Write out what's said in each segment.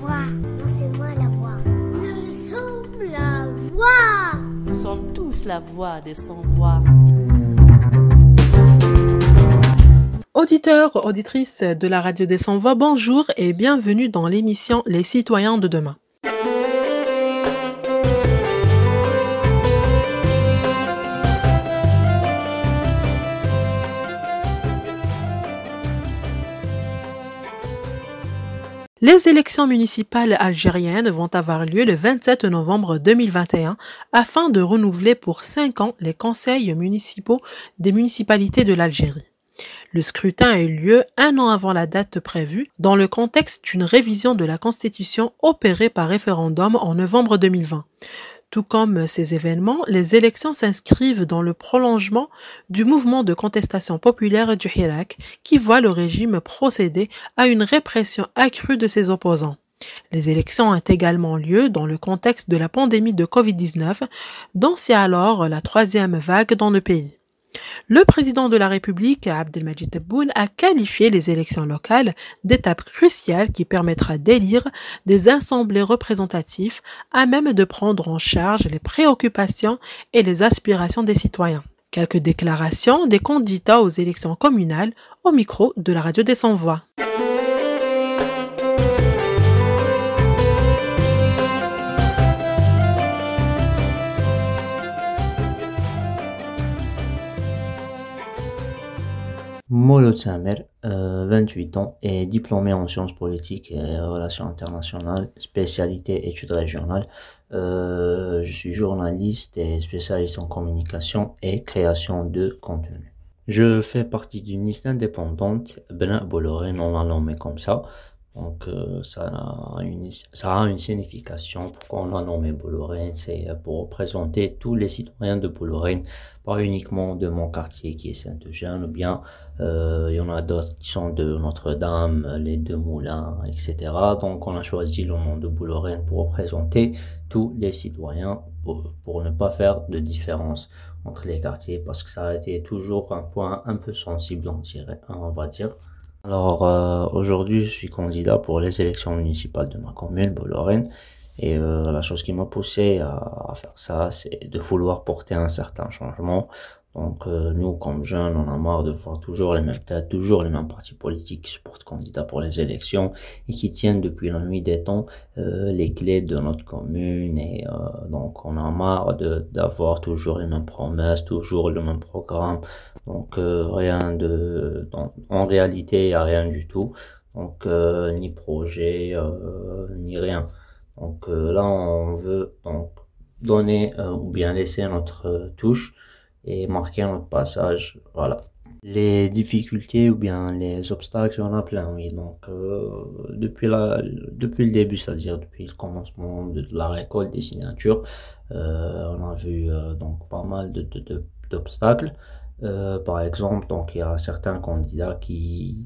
voix. Non, c'est moi la voix. Nous sommes la voix. Nous sommes tous la voix des sans-voix. Auditeurs, auditrices de la radio des sans-voix, bonjour et bienvenue dans l'émission Les citoyens de demain. Les élections municipales algériennes vont avoir lieu le 27 novembre 2021 afin de renouveler pour 5 ans les conseils municipaux des municipalités de l'Algérie. Le scrutin a eu lieu un an avant la date prévue, dans le contexte d'une révision de la Constitution opérée par référendum en novembre 2020. Tout comme ces événements, les élections s'inscrivent dans le prolongement du mouvement de contestation populaire du Hirak qui voit le régime procéder à une répression accrue de ses opposants. Les élections ont également lieu dans le contexte de la pandémie de Covid-19, dont c'est alors la 3e vague dans le pays. Le président de la République, Abdelmadjid Tebboune, a qualifié les élections locales d'étape cruciale qui permettra d'élire des assemblées représentatives à même de prendre en charge les préoccupations et les aspirations des citoyens. Quelques déclarations des candidats aux élections communales au micro de la radio des sans-voix. Molo Tsamer, 28 ans, est diplômé en sciences politiques et relations internationales, spécialité études régionales. Je suis journaliste et spécialiste en communication et création de contenu. Je fais partie d'une liste indépendante, Bna Bolloré, on l'a nommé comme ça. Donc ça a une signification. Pourquoi on l'a nommé Bolloré? C'est pour représenter tous les citoyens de Bolloré, pas uniquement de mon quartier qui est Saint-Eugène, ou bien il y en a d'autres qui sont de Notre-Dame, les Deux Moulins, etc. Donc on a choisi le nom de Bolloré pour représenter tous les citoyens, pour ne pas faire de différence entre les quartiers, parce que ça a été toujours un point un peu sensible, on va dire. Alors aujourd'hui je suis candidat pour les élections municipales de ma commune, Bolloré, et la chose qui m'a poussé à faire ça, c'est de vouloir porter un certain changement. Donc nous, comme jeunes, on a marre de voir toujours les mêmes têtes, toujours les mêmes partis politiques qui se portent candidats pour les élections et qui tiennent depuis la nuit des temps les clés de notre commune. Et donc on a marre d'avoir toujours les mêmes promesses, toujours le même programme. Donc en réalité, il n'y a rien du tout. Donc ni projet, ni rien. Donc là, on veut donc donner ou bien laisser notre touche et marquer notre passage, voilà. Les difficultés ou bien les obstacles, il y en a plein, oui. Donc depuis le début, c'est-à-dire depuis le commencement de la récolte des signatures, on a vu donc pas mal d'obstacles. Par exemple, donc il y a certains candidats qui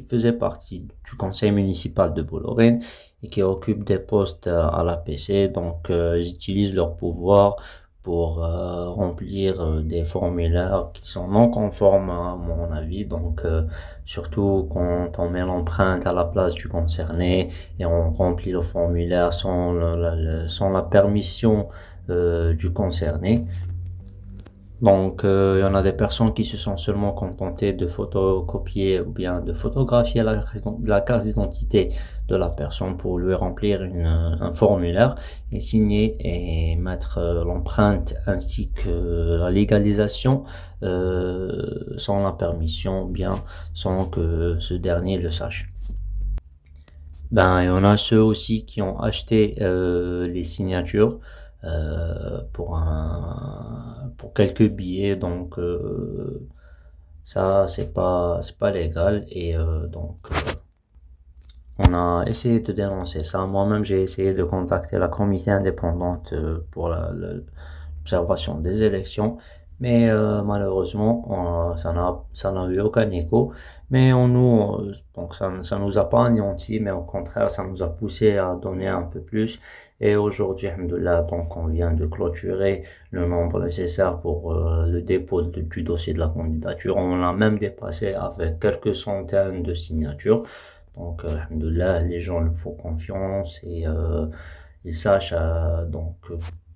faisaient partie du conseil municipal de Bolloré et qui occupent des postes à l'APC. Donc ils utilisent leur pouvoir pour remplir des formulaires qui sont non conformes à mon avis. Donc surtout quand on met l'empreinte à la place du concerné et on remplit le formulaire sans la permission du concerné. Donc il y en a des personnes qui se sont seulement contentées de photocopier ou bien de photographier la carte d'identité de la personne pour lui remplir un formulaire et signer et mettre l'empreinte ainsi que la légalisation sans la permission, bien sans que ce dernier le sache. Ben il y en a ceux aussi qui ont acheté les signatures pour quelques billets, donc ça c'est pas légal. Et donc on a essayé de dénoncer ça. Moi-même j'ai essayé de contacter la commission indépendante pour l'observation des élections, mais malheureusement ça n'a eu aucun écho. Mais donc ça nous a pas anéanti, mais au contraire ça nous a poussé à donner un peu plus. Et aujourd'hui, alhamdoulilah, donc on vient de clôturer le nombre nécessaire pour le dépôt du dossier de la candidature. On l'a même dépassé avec quelques centaines de signatures. Donc, alhamdoulilah, les gens nous font confiance et ils sachent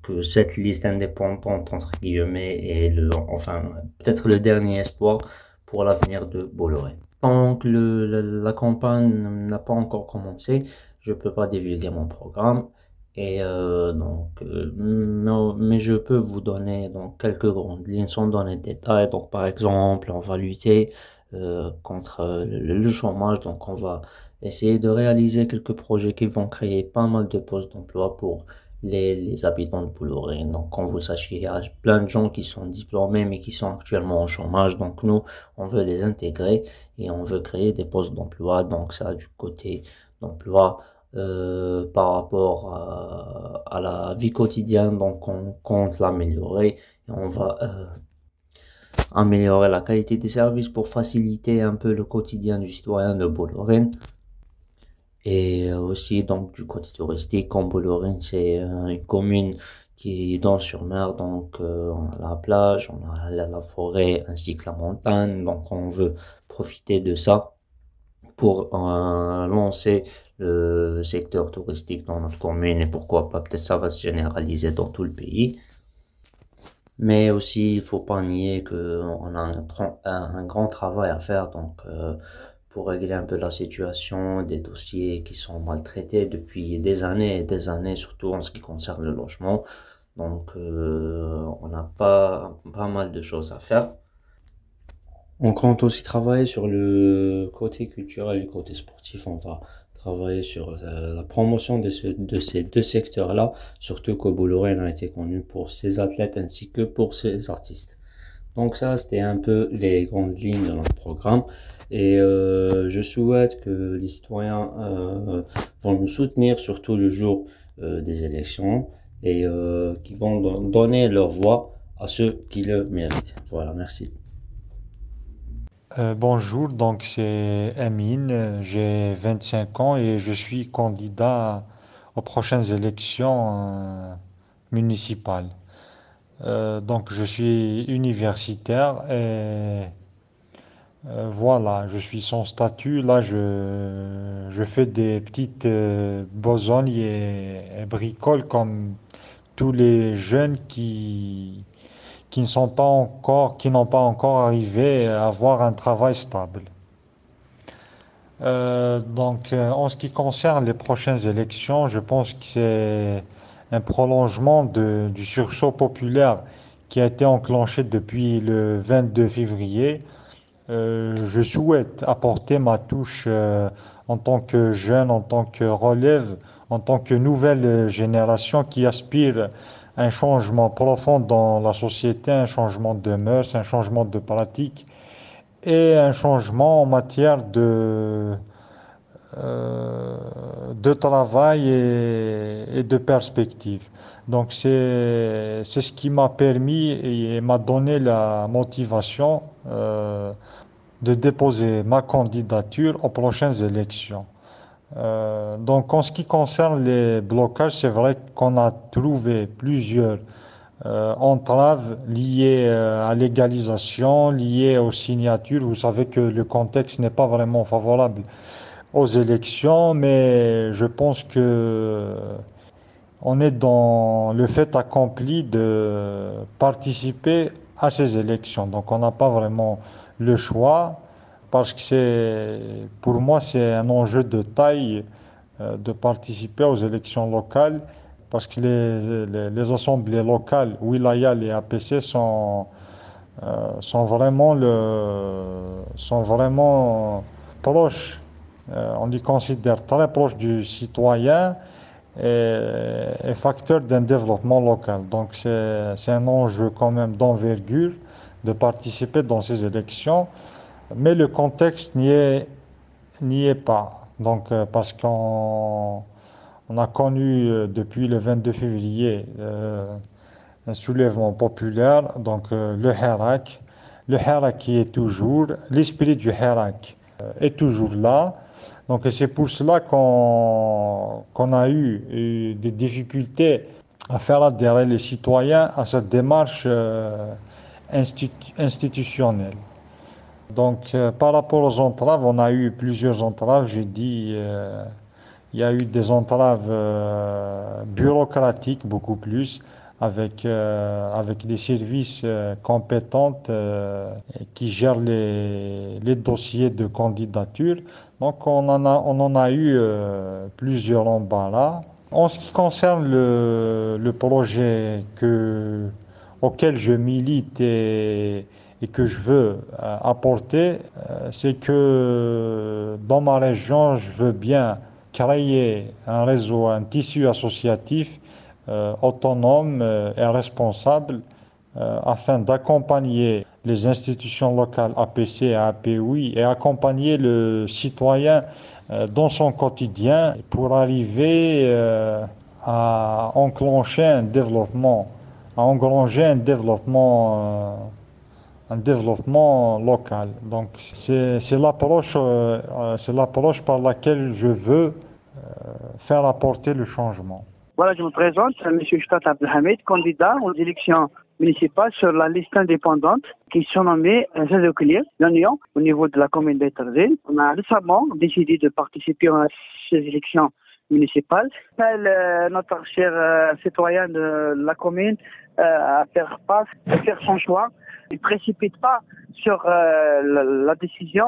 que cette liste indépendante, entre guillemets, est peut-être le dernier espoir pour l'avenir de Bolloré. Donc, la campagne n'a pas encore commencé. Je peux pas divulguer mon programme. Et mais je peux vous donner donc quelques grandes lignes sans donner de détails. Donc, par exemple, on va lutter contre le chômage. Donc, on va essayer de réaliser quelques projets qui vont créer pas mal de postes d'emploi pour les habitants de Bolloré. Donc, comme vous sachiez, il y a plein de gens qui sont diplômés mais qui sont actuellement au chômage. Donc, nous, on veut les intégrer et on veut créer des postes d'emploi. Donc, ça, du côté d'emploi, par rapport à la vie quotidienne, donc on compte l'améliorer et on va améliorer la qualité des services pour faciliter un peu le quotidien du citoyen de Bolloré. Et aussi donc du côté touristique, comme Bolloré, c'est une commune qui est dans sur mer, donc on a la plage, on a la forêt ainsi que la montagne, donc on veut profiter de ça pour lancer le secteur touristique dans notre commune et pourquoi pas, peut-être ça va se généraliser dans tout le pays. Mais aussi, il faut pas nier que on a un grand travail à faire, donc pour régler un peu la situation des dossiers qui sont maltraités depuis des années et des années, surtout en ce qui concerne le logement. Donc, on a pas mal de choses à faire. On compte aussi travailler sur le côté culturel et le côté sportif. On va travailler sur la promotion de ces deux secteurs-là, surtout que Bolloré a été connu pour ses athlètes ainsi que pour ses artistes. Donc ça, c'était un peu les grandes lignes de notre programme. Et je souhaite que les citoyens vont nous soutenir, surtout le jour des élections, et qui vont donner leur voix à ceux qui le méritent. Voilà, merci. Bonjour, donc c'est Amine, j'ai 25 ans et je suis candidat aux prochaines élections municipales. Donc je suis universitaire et voilà, je suis sans statut. Là, je fais des petites besognes et bricoles comme tous les jeunes qui ne sont pas encore, qui n'ont pas encore arrivé à avoir un travail stable. En ce qui concerne les prochaines élections, je pense que c'est un prolongement du sursaut populaire qui a été enclenché depuis le 22 février. Je souhaite apporter ma touche en tant que jeune, en tant que relève, en tant que nouvelle génération qui aspire à un changement profond dans la société, un changement de mœurs, un changement de pratique et un changement en matière euh, de travail et de perspective. Donc c'est ce qui m'a permis et m'a donné la motivation de déposer ma candidature aux prochaines élections. Donc en ce qui concerne les blocages, c'est vrai qu'on a trouvé plusieurs entraves liées à l'égalisation, liées aux signatures. Vous savez que le contexte n'est pas vraiment favorable aux élections, mais je pense que on est dans le fait accompli de participer à ces élections. Donc on n'a pas vraiment le choix parce que pour moi, c'est un enjeu de taille de participer aux élections locales parce que les assemblées locales, wilayas et APC sont vraiment proches. On les considère très proches du citoyen et facteur d'un développement local. Donc c'est un enjeu quand même d'envergure de participer dans ces élections, mais le contexte n'y est pas. Donc parce qu'on a connu depuis le 22 février un soulèvement populaire, donc le Hirak. Le Hirak qui est toujours, l'esprit du Hirak est toujours là. Donc c'est pour cela qu'on a eu des difficultés à faire adhérer les citoyens à cette démarche institutionnelle. Donc, par rapport aux entraves, on a eu plusieurs entraves. J'ai dit, il y a eu des entraves bureaucratiques, beaucoup plus, avec des services compétents qui gèrent les dossiers de candidature. Donc, on en a eu plusieurs en bas là. En ce qui concerne le projet auquel je milite et que je veux apporter, c'est que dans ma région, je veux bien créer un réseau, un tissu associatif autonome et responsable afin d'accompagner les institutions locales APC et APOI et accompagner le citoyen dans son quotidien pour arriver à enclencher à engranger un développement local. Donc c'est l'approche par laquelle je veux faire apporter le changement. Voilà, je me présente, M. Shtat Abdelhamid, candidat aux élections municipales sur la liste indépendante qui sont nommées l'Union au niveau de la commune d'Etarzine. On a récemment décidé de participer à ces élections municipales. Notre cher citoyen de la commune à faire son choix. Il ne précipite pas sur la décision,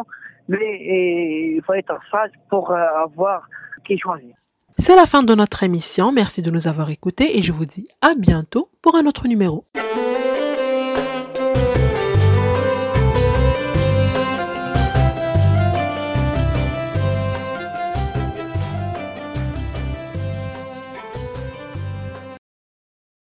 mais il faut être sage pour avoir qui choisir. C'est la fin de notre émission. Merci de nous avoir écoutés et je vous dis à bientôt pour un autre numéro.